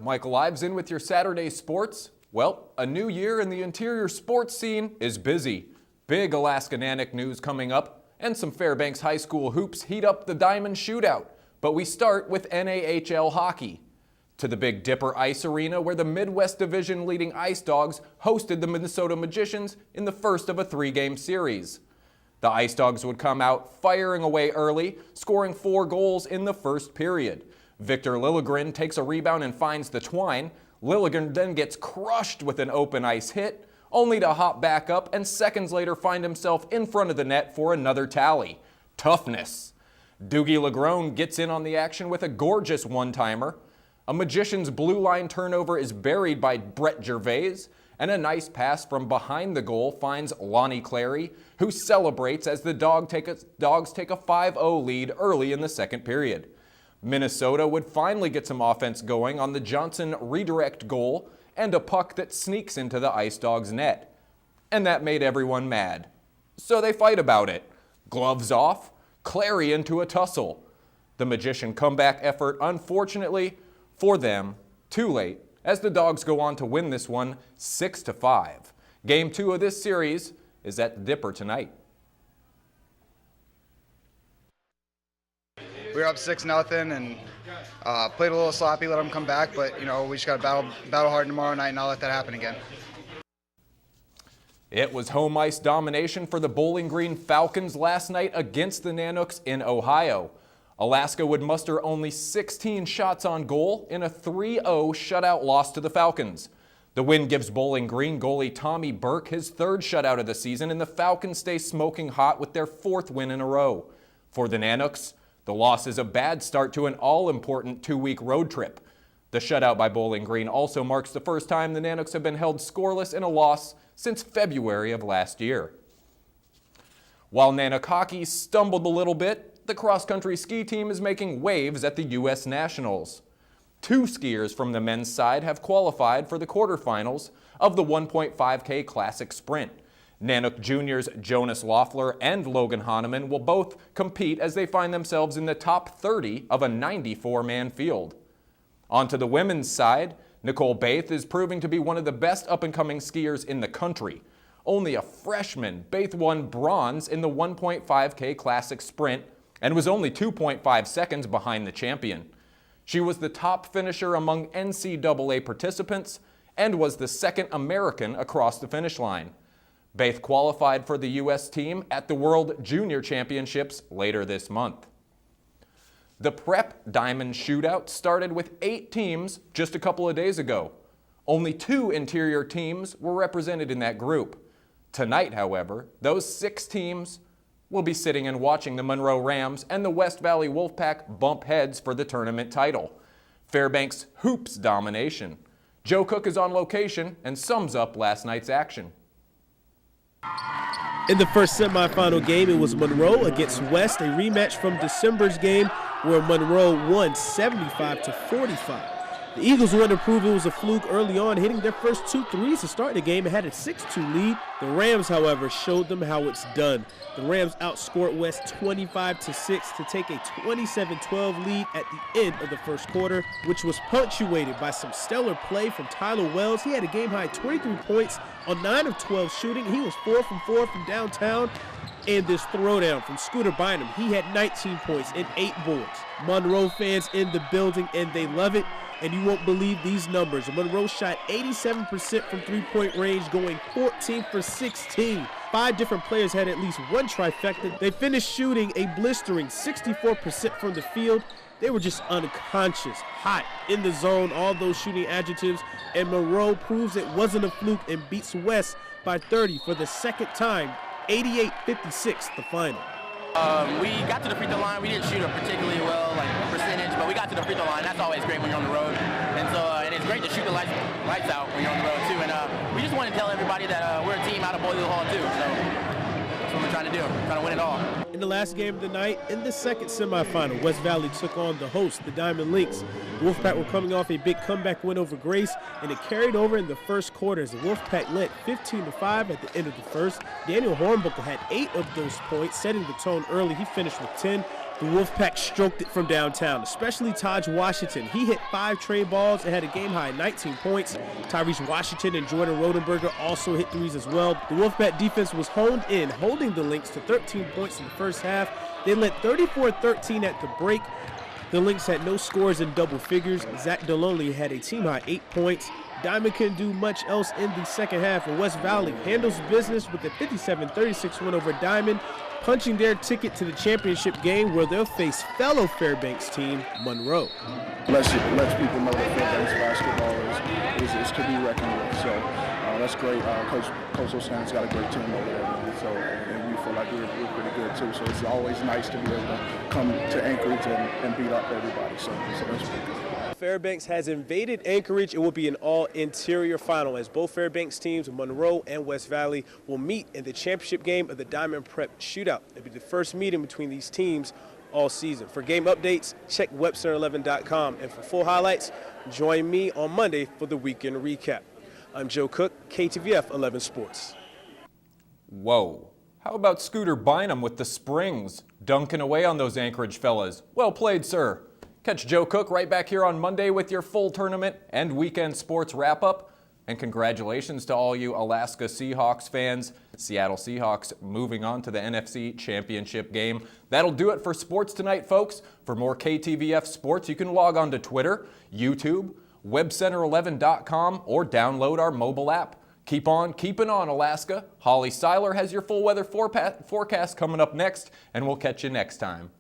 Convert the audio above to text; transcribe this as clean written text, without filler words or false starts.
Michael Ives in with your Saturday sports. Well, a new year in the interior sports scene is busy. Big Alaska Nanook news coming up, and some Fairbanks High School hoops heat up the Diamond Shootout. But we start with NAHL hockey. To the Big Dipper Ice Arena, where the Midwest Division leading Ice Dogs hosted the Minnesota Magicians in the first of a 3-game series. The Ice Dogs would come out firing away early, scoring 4 goals in the first period. Victor Liljegren takes a rebound and finds the twine. Liljegren then gets crushed with an open ice hit, only to hop back up and seconds later find himself in front of the net for another tally. Toughness. Dougie Lagrone gets in on the action with a gorgeous one-timer. A Magician's blue line turnover is buried by Brett Gervais, and a nice pass from behind the goal finds Lonnie Clary, who celebrates as the Dogs take a 5-0 lead early in the second period. Minnesota would finally get some offense going on the Johnson redirect goal and a puck that sneaks into the Ice Dogs net. And that made everyone mad. So they fight about it. Gloves off, Clary into a tussle. The Magician comeback effort, unfortunately for them, too late, as the Dogs go on to win this one 6-5. Game 2 of this series is at the Dipper tonight. We were up 6-0 and played a little sloppy, let them come back, but we just got to battle hard tomorrow night and not let that happen again. It was home ice domination for the Bowling Green Falcons last night against the Nanooks in Ohio. Alaska would muster only 16 shots on goal in a 3-0 shutout loss to the Falcons. The win gives Bowling Green goalie Tommy Burke his 3rd shutout of the season, and the Falcons stay smoking hot with their 4th win in a row. For the Nanooks, the loss is a bad start to an all-important 2-week road trip. The shutout by Bowling Green also marks the first time the Nanooks have been held scoreless in a loss since February of last year. While Nanook hockey stumbled a little bit, the cross-country ski team is making waves at the U.S. Nationals. 2 skiers from the men's side have qualified for the quarterfinals of the 1.5K Classic Sprint. Nanook Juniors Jonas Loeffler and Logan Hahnemann will both compete as they find themselves in the top 30 of a 94-man field. On to the women's side, Nicole Baith is proving to be one of the best up-and-coming skiers in the country. Only a freshman, Baith won bronze in the 1.5K Classic Sprint and was only 2.5 seconds behind the champion. She was the top finisher among NCAA participants and was the 2nd American across the finish line. Baith qualified for the U.S. team at the World Junior Championships later this month. The Prep Diamond Shootout started with 8 teams just a couple of days ago. Only 2 interior teams were represented in that group. Tonight, however, those 6 teams will be sitting and watching the Monroe Rams and the West Valley Wolfpack bump heads for the tournament title. Fairbanks hoops domination. Joe Cook is on location and sums up last night's action. In the first semifinal game, it was Monroe against West, a rematch from December's game where Monroe won 75-45. The Eagles wanted to prove it was a fluke early on, hitting their first 2 threes to start the game and had a 6-2 lead. The Rams, however, showed them how it's done. The Rams outscored West 25-6 to take a 27-12 lead at the end of the first quarter, which was punctuated by some stellar play from Tyler Wells. He had a game-high 23 points on 9 of 12 shooting. He was 4 from 4 from downtown. And this throwdown from Scooter Bynum, he had 19 points and 8 boards. Monroe fans in the building, and they love it. And you won't believe these numbers. Monroe shot 87% from three-point range, going 14 for 16. 5 different players had at least one trifecta. They finished shooting a blistering 64% from the field. They were just unconscious, hot, in the zone, all those shooting adjectives. And Monroe proves it wasn't a fluke and beats West by 30 for the 2nd time, 88-56, the final. We got to the free throw line. We didn't shoot it particularly well, like percentage, but we got to the free throw line. That's always great when you're on the road. And it's great to shoot the lights out when you're on the road too. And we just want to tell everybody that we're a team out of Boyle Hall too. So that's what we're trying to do. We're trying to win it all. In the last game of the night, in the 2nd semifinal, West Valley took on the host, the Diamond Lynx. The Wolfpack were coming off a big comeback win over Grace, and it carried over in the first quarter as the Wolfpack led 15-5 at the end of the first. Daniel Hornbuckle had 8 of those points, setting the tone early. He finished with 10. The Wolfpack stroked it from downtown, especially Taj Washington. He hit 5 trey balls and had a game-high 19 points. Tyrese Washington and Jordan Rodenberger also hit threes as well. The Wolfpack defense was honed in, holding the Lynx to 13 points in the first half. They led 34-13 at the break. The Lynx had no scores in double figures. Zach Deloney had a team-high 8 points. Diamond couldn't do much else in the second half, and West Valley handles business with a 57-36 win over Diamond, punching their ticket to the championship game where they'll face fellow Fairbanks team, Monroe. Let's people know that Fairbanks basketball is to be reckoned with. So that's great. Coach O'Shannon's got a great team over there, man. So and we feel like we're pretty good too. So it's always nice to be able to come to Anchorage and beat up everybody. So that's pretty good. Fairbanks has invaded Anchorage. It will be an all-interior final as both Fairbanks teams, Monroe and West Valley, will meet in the championship game of the Diamond Prep Shootout. It'll be the first meeting between these teams all season. For game updates, check Webster11.com. And for full highlights, join me on Monday for the weekend recap. I'm Joe Cook, KTVF 11 Sports. Whoa. How about Scooter Bynum with the Springs, dunking away on those Anchorage fellas? Well played, sir. Catch Joe Cook right back here on Monday with your full tournament and weekend sports wrap-up. And congratulations to all you Alaska Seahawks fans. Seattle Seahawks moving on to the NFC Championship game. That'll do it for sports tonight, folks. For more KTVF sports, you can log on to Twitter, YouTube, webcenter11.com, or download our mobile app. Keep on keeping on, Alaska. Holly Seiler has your full weather forecast coming up next, and we'll catch you next time.